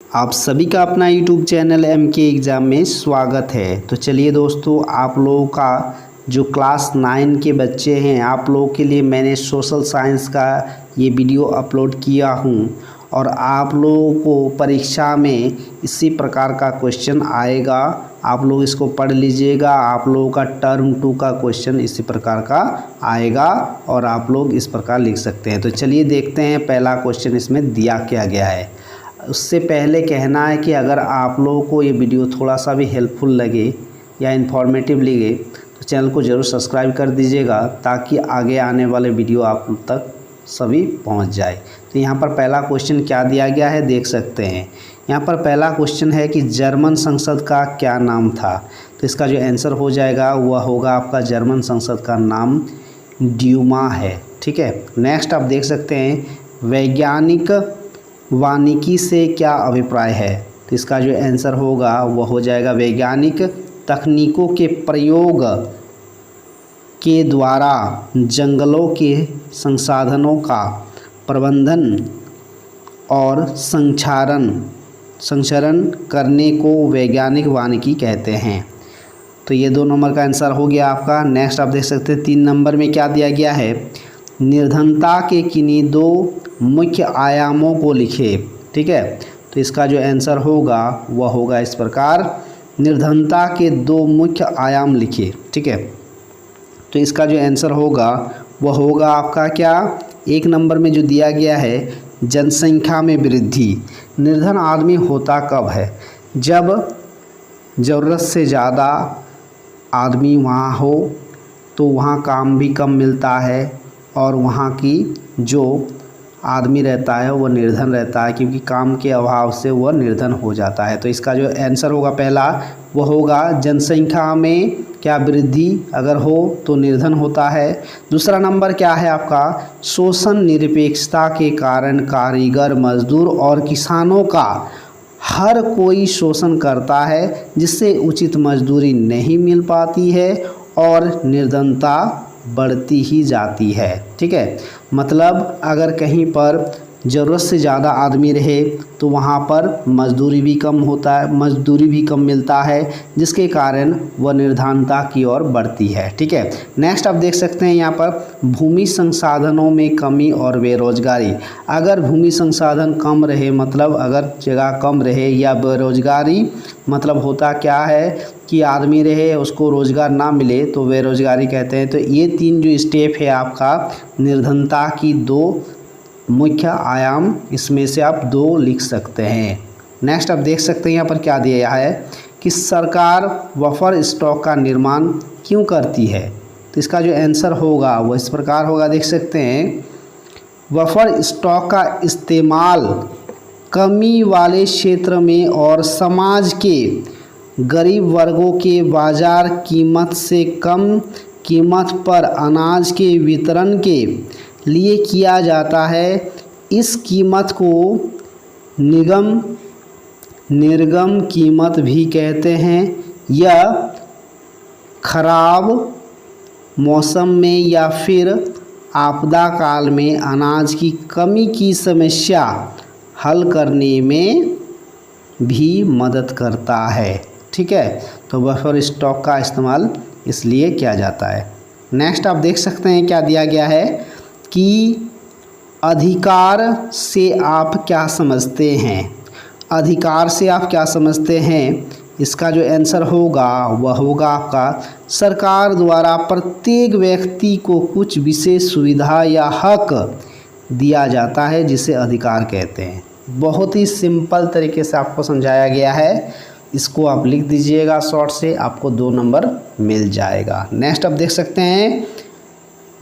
आप सभी का अपना YouTube चैनल MK एग्ज़ाम में स्वागत है। तो चलिए दोस्तों, आप लोगों का जो क्लास 9 के बच्चे हैं, आप लोगों के लिए मैंने सोशल साइंस का ये वीडियो अपलोड किया हूँ और आप लोगों को परीक्षा में इसी प्रकार का क्वेश्चन आएगा। आप लोग इसको पढ़ लीजिएगा। आप लोगों का टर्म 2 का क्वेश्चन इसी प्रकार का आएगा और आप लोग इस प्रकार लिख सकते हैं। तो चलिए देखते हैं पहला क्वेश्चन इसमें दिया क्या गया है। उससे पहले कहना है कि अगर आप लोगों को ये वीडियो थोड़ा सा भी हेल्पफुल लगे या इन्फॉर्मेटिव लगे तो चैनल को ज़रूर सब्सक्राइब कर दीजिएगा ताकि आगे आने वाले वीडियो आप तक सभी पहुंच जाए। तो यहाँ पर पहला क्वेश्चन क्या दिया गया है देख सकते हैं। यहाँ पर पहला क्वेश्चन है कि जर्मन संसद का क्या नाम था। तो इसका जो आंसर हो जाएगा वह होगा आपका जर्मन संसद का नाम ड्यूमा है। ठीक है, नेक्स्ट आप देख सकते हैं वैज्ञानिक वानिकी से क्या अभिप्राय है। तो इसका जो आंसर होगा वह हो जाएगा वैज्ञानिक तकनीकों के प्रयोग के द्वारा जंगलों के संसाधनों का प्रबंधन और संरक्षण करने को वैज्ञानिक वानिकी कहते हैं। तो ये 2 नंबर का आंसर हो गया आपका। नेक्स्ट आप देख सकते हैं 3 नंबर में क्या दिया गया है, निर्धनता के किन्हीं 2 मुख्य आयामों को लिखे। ठीक है, तो इसका जो आंसर होगा वह होगा इस प्रकार, निर्धनता के 2 मुख्य आयाम लिखे। ठीक है, तो इसका जो आंसर होगा वह होगा आपका क्या, 1 नंबर में जो दिया गया है जनसंख्या में वृद्धि। निर्धन आदमी होता कब है, जब ज़रूरत से ज़्यादा आदमी वहाँ हो तो वहाँ काम भी कम मिलता है और वहाँ की जो आदमी रहता है वो निर्धन रहता है क्योंकि काम के अभाव से वह निर्धन हो जाता है। तो इसका जो आंसर होगा पहला वो होगा जनसंख्या में क्या वृद्धि अगर हो तो निर्धन होता है। दूसरा नंबर क्या है आपका, शोषण निरपेक्षता के कारण कारीगर, मजदूर और किसानों का हर कोई शोषण करता है जिससे उचित मजदूरी नहीं मिल पाती है और निर्धनता बढ़ती ही जाती है। ठीक है, मतलब अगर कहीं पर ज़रूरत से ज़्यादा आदमी रहे तो वहाँ पर मजदूरी भी कम मिलता है जिसके कारण वह निर्धनता की ओर बढ़ती है। ठीक है, नेक्स्ट आप देख सकते हैं यहाँ पर भूमि संसाधनों में कमी और बेरोजगारी। अगर भूमि संसाधन कम रहे मतलब अगर जगह कम रहे या बेरोजगारी मतलब होता क्या है कि आदमी रहे उसको रोज़गार ना मिले तो बेरोजगारी कहते हैं। तो ये 3 जो स्टेप है आपका निर्धनता की 2 मुख्य आयाम, इसमें से आप 2 लिख सकते हैं। नेक्स्ट आप देख सकते हैं यहाँ पर क्या दिया है कि सरकार बफर स्टॉक का निर्माण क्यों करती है। तो इसका जो आंसर होगा वो इस प्रकार होगा, देख सकते हैं बफर स्टॉक का इस्तेमाल कमी वाले क्षेत्र में और समाज के गरीब वर्गों के बाज़ार कीमत से कम कीमत पर अनाज के वितरण के लिए किया जाता है। इस कीमत को निर्गम कीमत भी कहते हैं। यह खराब मौसम में या फिर आपदा काल में अनाज की कमी की समस्या हल करने में भी मदद करता है। ठीक है, तो बफर स्टॉक का इस्तेमाल इसलिए किया जाता है। नेक्स्ट आप देख सकते हैं क्या दिया गया है कि अधिकार से आप क्या समझते हैं। अधिकार से आप क्या समझते हैं, इसका जो आंसर होगा वह होगा आपका सरकार द्वारा प्रत्येक व्यक्ति को कुछ विशेष सुविधा या हक दिया जाता है जिसे अधिकार कहते हैं। बहुत ही सिंपल तरीके से आपको समझाया गया है, इसको आप लिख दीजिएगा शॉर्ट से, आपको 2 नंबर मिल जाएगा। नेक्स्ट आप देख सकते हैं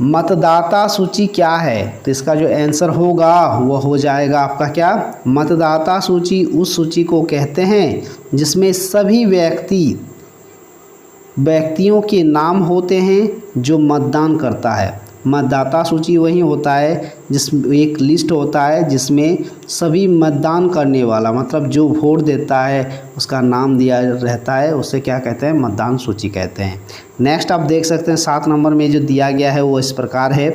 मतदाता सूची क्या है। तो इसका जो आंसर होगा वह हो जाएगा आपका क्या, मतदाता सूची उस सूची को कहते हैं जिसमें सभी व्यक्तियों के नाम होते हैं जो मतदान करता है। मतदाता सूची वही होता है जिसमें एक लिस्ट होता है जिसमें सभी मतदान करने वाला मतलब जो वोट देता है उसका नाम दिया रहता है, उसे क्या कहते हैं, मतदान सूची कहते हैं। नेक्स्ट आप देख सकते हैं 7 नंबर में जो दिया गया है वो इस प्रकार है,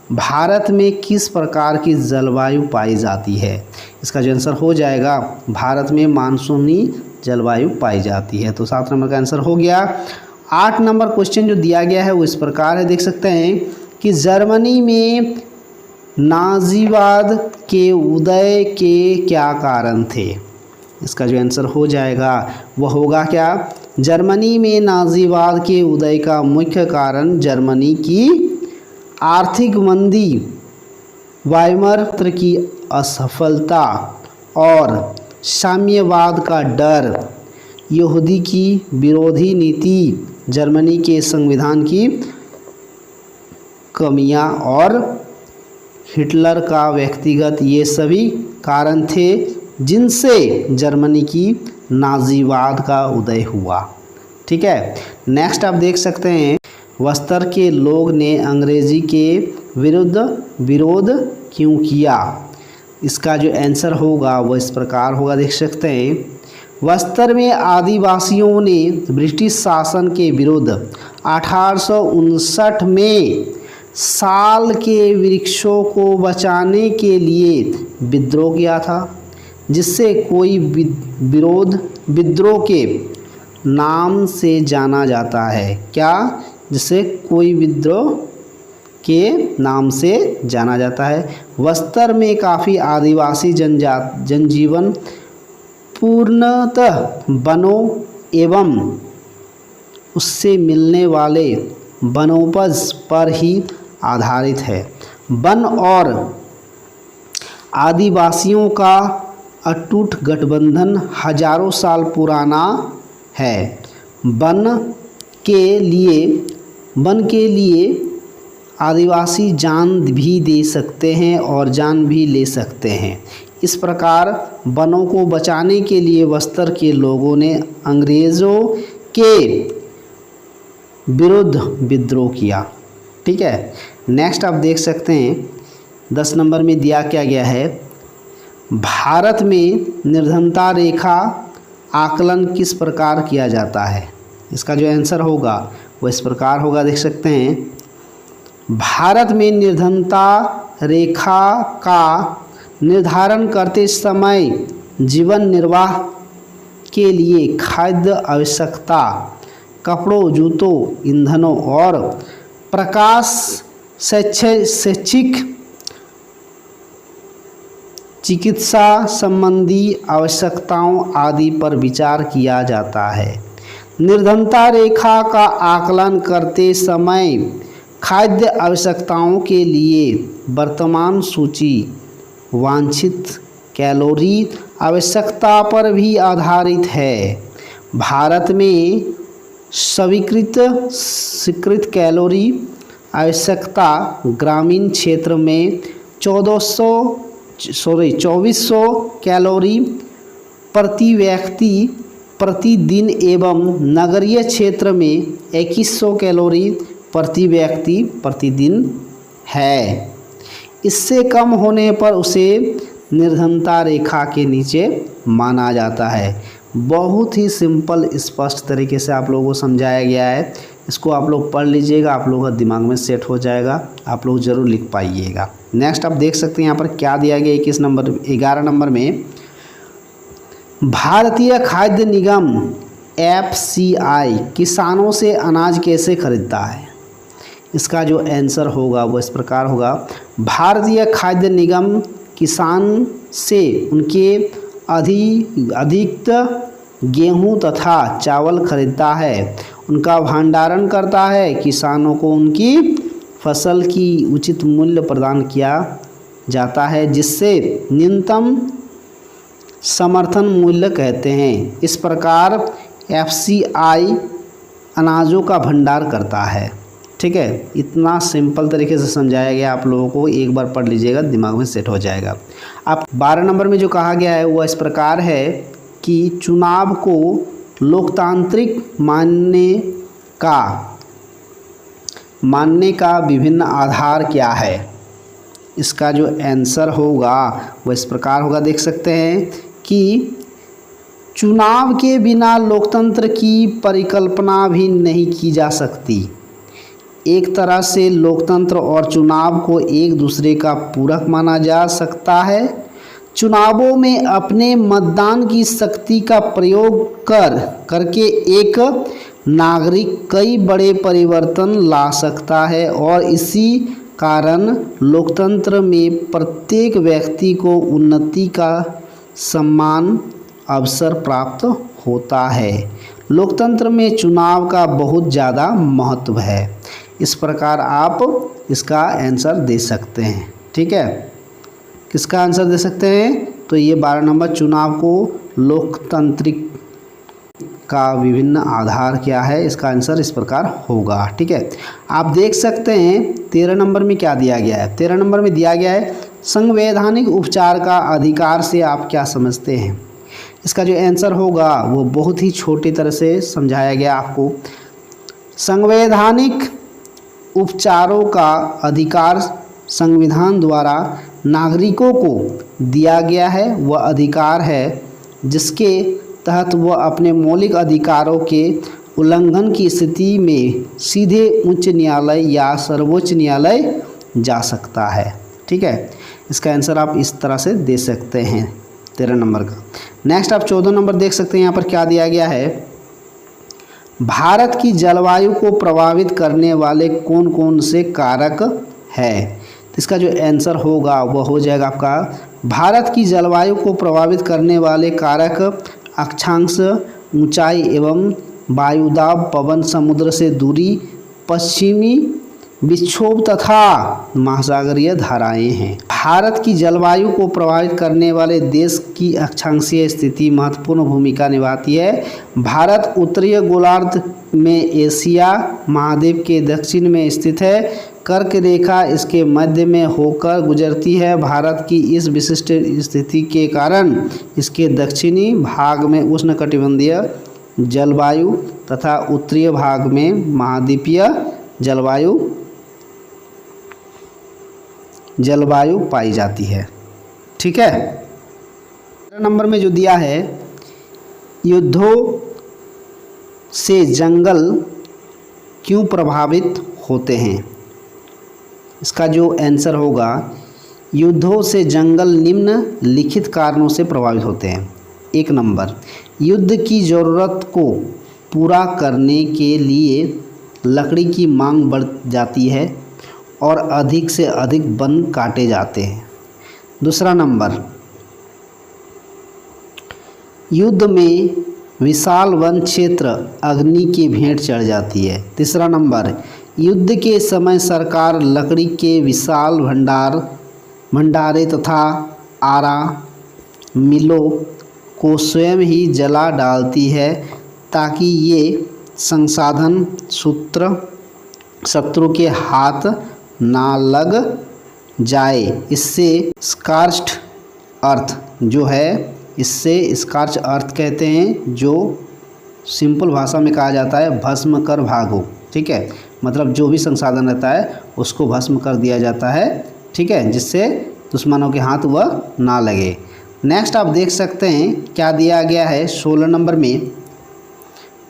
भारत में किस प्रकार की जलवायु पाई जाती है? इसका जो आंसर हो जाएगा, भारत में मानसूनी जलवायु पाई जाती है। तो 7 नंबर का आंसर हो गया। 8 नंबर क्वेश्चन जो दिया गया है वो इस प्रकार है, देख सकते हैं कि जर्मनी में नाजीवाद के उदय के क्या कारण थे? इसका जो आंसर हो जाएगा वह होगा क्या? जर्मनी में नाजीवाद के उदय का मुख्य कारण जर्मनी की आर्थिक मंदी, वाइमर तंत्र की असफलता और साम्यवाद का डर, यहूदी की विरोधी नीति, जर्मनी के संविधान की कमियां और हिटलर का व्यक्तिगत, ये सभी कारण थे जिनसे जर्मनी की नाजीवाद का उदय हुआ। ठीक है, नेक्स्ट आप देख सकते हैं, बस्तर के लोग ने अंग्रेजी के विरुद्ध विरोध क्यों किया? इसका जो आंसर होगा वो इस प्रकार होगा, देख सकते हैं, बस्तर में आदिवासियों ने ब्रिटिश शासन के विरुद्ध 1859 में साल के वृक्षों को बचाने के लिए विद्रोह किया था, जिससे कोई विद्रोह के नाम से जाना जाता है। क्या? जिसे कोई विद्रोह के नाम से जाना जाता है। बस्तर में काफ़ी आदिवासी जनजीवन पूर्णतः वनों एवं उससे मिलने वाले वनोपज पर ही आधारित है। वन और आदिवासियों का अटूट गठबंधन हजारों साल पुराना है। वन के लिए आदिवासी जान भी दे सकते हैं और जान भी ले सकते हैं। इस प्रकार वनों को बचाने के लिए बस्तर के लोगों ने अंग्रेज़ों के विरुद्ध विद्रोह किया। ठीक है, नेक्स्ट आप देख सकते हैं 10 नंबर में दिया क्या गया है, भारत में निर्धनता रेखा आकलन किस प्रकार किया जाता है? इसका जो आंसर होगा वो इस प्रकार होगा, देख सकते हैं, भारत में निर्धनता रेखा का निर्धारण करते समय जीवन निर्वाह के लिए खाद्य आवश्यकता, कपड़ों, जूतों, ईंधनों और प्रकाश, शैक्षिक, चिकित्सा संबंधी आवश्यकताओं आदि पर विचार किया जाता है। निर्धनता रेखा का आकलन करते समय खाद्य आवश्यकताओं के लिए वर्तमान सूची वांछित कैलोरी आवश्यकता पर भी आधारित है। भारत में स्वीकृत कैलोरी आवश्यकता ग्रामीण क्षेत्र में 2400 कैलोरी प्रति व्यक्ति प्रतिदिन एवं नगरीय क्षेत्र में 2100 कैलोरी प्रति व्यक्ति प्रतिदिन है। इससे कम होने पर उसे निर्धनता रेखा के नीचे माना जाता है। बहुत ही सिंपल स्पष्ट तरीके से आप लोगों को समझाया गया है। इसको आप लोग पढ़ लीजिएगा, आप लोगों का दिमाग में सेट हो जाएगा, आप लोग ज़रूर लिख पाइएगा। नेक्स्ट आप देख सकते हैं यहाँ पर क्या दिया गया 11 नंबर में, भारतीय खाद्य निगम FCI किसानों से अनाज कैसे खरीदता है? इसका जो आंसर होगा वो इस प्रकार होगा, भारतीय खाद्य निगम किसान से उनके अधिक गेहूं तथा चावल खरीदता है, उनका भंडारण करता है, किसानों को उनकी फसल की उचित मूल्य प्रदान किया जाता है, जिससे न्यूनतम समर्थन मूल्य कहते हैं। इस प्रकार FCI अनाजों का भंडार करता है। ठीक है, इतना सिंपल तरीके से समझाया गया, आप लोगों को एक बार पढ़ लीजिएगा, दिमाग में सेट हो जाएगा। अब 12 नंबर में जो कहा गया है वह इस प्रकार है कि चुनाव को लोकतांत्रिक मानने का विभिन्न आधार क्या है? इसका जो आंसर होगा वह इस प्रकार होगा, देख सकते हैं कि चुनाव के बिना लोकतंत्र की परिकल्पना भी नहीं की जा सकती। एक तरह से लोकतंत्र और चुनाव को एक दूसरे का पूरक माना जा सकता है। चुनावों में अपने मतदान की शक्ति का प्रयोग करके एक नागरिक कई बड़े परिवर्तन ला सकता है और इसी कारण लोकतंत्र में प्रत्येक व्यक्ति को उन्नति का समान अवसर प्राप्त होता है। लोकतंत्र में चुनाव का बहुत ज़्यादा महत्व है। इस प्रकार आप इसका आंसर दे सकते हैं। ठीक है, किसका आंसर दे सकते हैं? तो ये 12 नंबर, चुनाव को लोकतांत्रिक का विभिन्न आधार क्या है, इसका आंसर इस प्रकार होगा। ठीक है, आप देख सकते हैं 13 नंबर में क्या दिया गया है। 13 नंबर में दिया गया है संवैधानिक उपचार का अधिकार से आप क्या समझते हैं। इसका जो आंसर होगा वो बहुत ही छोटी तरह से समझाया गया आपको। संवैधानिक उपचारों का अधिकार संविधान द्वारा नागरिकों को दिया गया है। वह अधिकार है जिसके तहत वह अपने मौलिक अधिकारों के उल्लंघन की स्थिति में सीधे उच्च न्यायालय या सर्वोच्च न्यायालय जा सकता है। ठीक है, इसका आंसर आप इस तरह से दे सकते हैं 13 नंबर का। नेक्स्ट आप 14 नंबर देख सकते हैं, यहाँ पर क्या दिया गया है। भारत की जलवायु को प्रभावित करने वाले कौन कौन से कारक है। तो इसका जो आंसर होगा वह हो जाएगा आपका, भारत की जलवायु को प्रभावित करने वाले कारक अक्षांश, ऊंचाई एवं वायुदाब, पवन, समुद्र से दूरी, पश्चिमी विक्षोभ तथा महासागरीय धाराएं हैं। भारत की जलवायु को प्रभावित करने वाले देश की अक्षांशीय स्थिति महत्वपूर्ण भूमिका निभाती है। भारत उत्तरीय गोलार्ध में एशिया महाद्वीप के दक्षिण में स्थित है। कर्क रेखा इसके मध्य में होकर गुजरती है। भारत की इस विशिष्ट स्थिति के कारण इसके दक्षिणी भाग में उष्णकटिबंधीय जलवायु तथा उत्तरीय भाग में महाद्वीपीय जलवायु पाई जाती है। ठीक है, 13 नंबर में जो दिया है, युद्धों से जंगल क्यों प्रभावित होते हैं। इसका जो आंसर होगा, युद्धों से जंगल निम्नलिखित कारणों से प्रभावित होते हैं। 1 नंबर, युद्ध की ज़रूरत को पूरा करने के लिए लकड़ी की मांग बढ़ जाती है और अधिक से अधिक वन काटे जाते हैं। 2 नंबर, युद्ध में विशाल वन क्षेत्र अग्नि की भेंट चढ़ जाती है। 3 नंबर, युद्ध के समय सरकार लकड़ी के विशाल भंडारे तथा आरा मिलों को स्वयं ही जला डालती है ताकि ये संसाधन शत्रु के हाथ ना लग जाए। इससे स्कार्च्ड अर्थ जो है, इससे स्कार्च अर्थ कहते हैं, जो सिंपल भाषा में कहा जाता है भस्म कर भागो। ठीक है, मतलब जो भी संसाधन रहता है उसको भस्म कर दिया जाता है। ठीक है, जिससे दुश्मनों के हाथ वह ना लगे। नेक्स्ट आप देख सकते हैं क्या दिया गया है 16 नंबर में।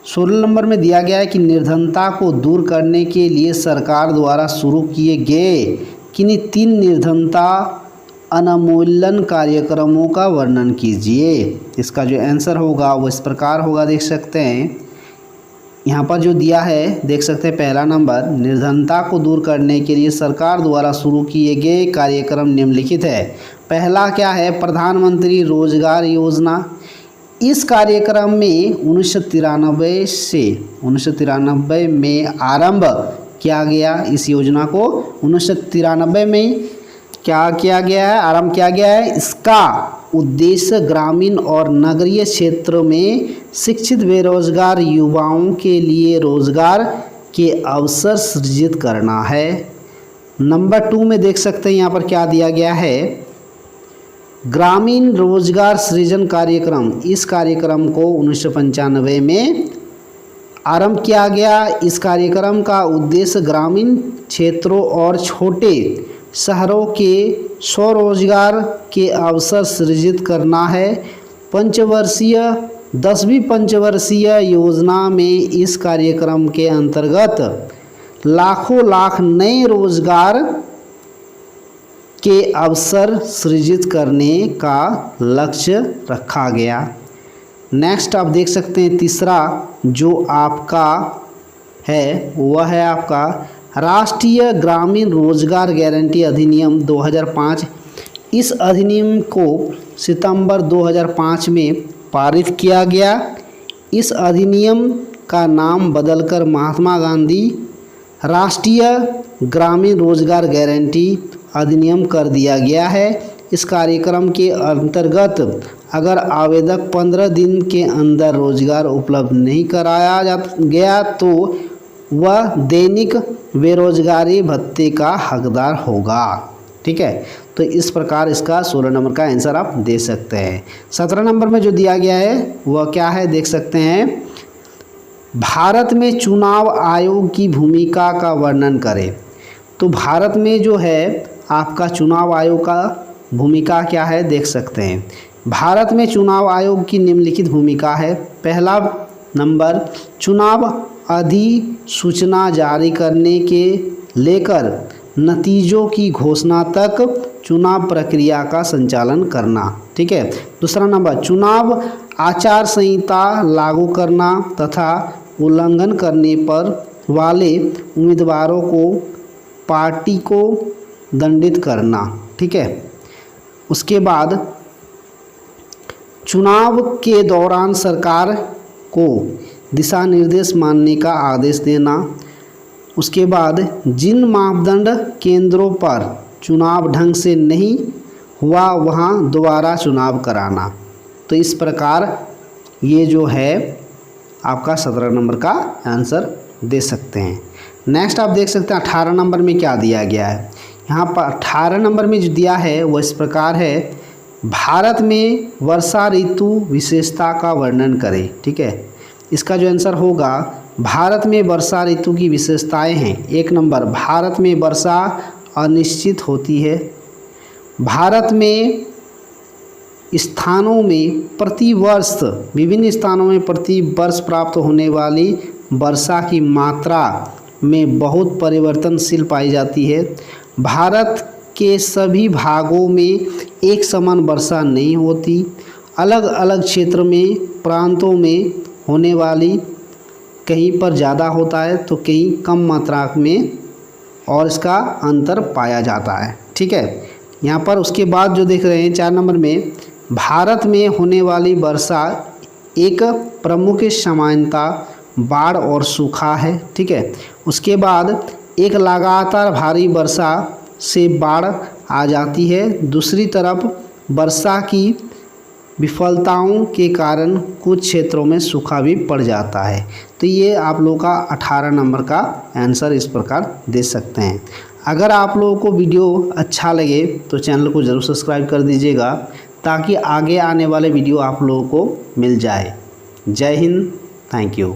16 नंबर में दिया गया है कि निर्धनता को दूर करने के लिए सरकार द्वारा शुरू किए गए किन्हीं 3 निर्धनता अनमूल्यन कार्यक्रमों का वर्णन कीजिए। इसका जो आंसर होगा वो इस प्रकार होगा, देख सकते हैं यहाँ पर जो दिया है, देख सकते हैं 1 नंबर, निर्धनता को दूर करने के लिए सरकार द्वारा शुरू किए गए कार्यक्रम निम्नलिखित है। पहला क्या है, प्रधानमंत्री रोजगार योजना। इस कार्यक्रम में 1993 में आरंभ किया गया। इस योजना को 1993 में क्या किया गया है, आरंभ किया गया है। इसका उद्देश्य ग्रामीण और नगरीय क्षेत्रों में शिक्षित बेरोजगार युवाओं के लिए रोजगार के अवसर सृजित करना है। नंबर 2 में देख सकते हैं यहाँ पर क्या दिया गया है, ग्रामीण रोजगार सृजन कार्यक्रम। इस कार्यक्रम को 1995 में आरंभ किया गया। इस कार्यक्रम का उद्देश्य ग्रामीण क्षेत्रों और छोटे शहरों के स्वरोजगार के अवसर सृजित करना है। 10वीं पंचवर्षीय योजना में इस कार्यक्रम के अंतर्गत लाखों लाख नए रोजगार के अवसर सृजित करने का लक्ष्य रखा गया। नेक्स्ट आप देख सकते हैं तीसरा जो आपका है वह है आपका राष्ट्रीय ग्रामीण रोजगार गारंटी अधिनियम 2005। इस अधिनियम को सितंबर 2005 में पारित किया गया। इस अधिनियम का नाम बदलकर महात्मा गांधी राष्ट्रीय ग्रामीण रोजगार गारंटी अधिनियम कर दिया गया है। इस कार्यक्रम के अंतर्गत अगर आवेदक 15 दिन के अंदर रोजगार उपलब्ध नहीं कराया गया तो वह दैनिक बेरोजगारी भत्ते का हकदार होगा। ठीक है, तो इस प्रकार इसका 16 नंबर का आंसर आप दे सकते हैं। 17 नंबर में जो दिया गया है वह क्या है देख सकते हैं। भारत में चुनाव आयोग की भूमिका का वर्णन करें। तो भारत में जो है आपका चुनाव आयोग का भूमिका क्या है देख सकते हैं। भारत में चुनाव आयोग की निम्नलिखित भूमिका है। पहला नंबर, चुनाव अधिसूचना जारी करने के लेकर नतीजों की घोषणा तक चुनाव प्रक्रिया का संचालन करना। ठीक है। दूसरा नंबर, चुनाव आचार संहिता लागू करना तथा उल्लंघन करने पर वाले उम्मीदवारों को पार्टी को दंडित करना। ठीक है। उसके बाद चुनाव के दौरान सरकार को दिशा निर्देश मानने का आदेश देना। उसके बाद जिन मापदंड केंद्रों पर चुनाव ढंग से नहीं हुआ वहां दोबारा चुनाव कराना। तो इस प्रकार ये जो है आपका 17 नंबर का आंसर दे सकते हैं। नेक्स्ट आप देख सकते हैं 18 नंबर में क्या दिया गया है। यहाँ पर 18 नंबर में जो दिया है वह इस प्रकार है। भारत में वर्षा ऋतु विशेषता का वर्णन करें। ठीक है, इसका जो आंसर होगा भारत में वर्षा ऋतु की विशेषताएं हैं। 1 नंबर, भारत में वर्षा अनिश्चित होती है। भारत में स्थानों में प्रतिवर्ष विभिन्न स्थानों में प्रति वर्ष प्राप्त होने वाली वर्षा की मात्रा में बहुत परिवर्तनशील पाई जाती है। भारत के सभी भागों में एक समान वर्षा नहीं होती। अलग अलग क्षेत्र में प्रांतों में होने वाली कहीं पर ज़्यादा होता है तो कहीं कम मात्रा में और इसका अंतर पाया जाता है। ठीक है। यहाँ पर उसके बाद जो देख रहे हैं 4 नंबर में, भारत में होने वाली वर्षा एक प्रमुख समानता बाढ़ और सूखा है। ठीक है। उसके बाद एक लगातार भारी वर्षा से बाढ़ आ जाती है। दूसरी तरफ वर्षा की विफलताओं के कारण कुछ क्षेत्रों में सूखा भी पड़ जाता है। तो ये आप लोगों का 18 नंबर का आंसर इस प्रकार दे सकते हैं। अगर आप लोगों को वीडियो अच्छा लगे तो चैनल को ज़रूर सब्सक्राइब कर दीजिएगा ताकि आगे आने वाले वीडियो आप लोगों को मिल जाए। जय हिंद, थैंक यू।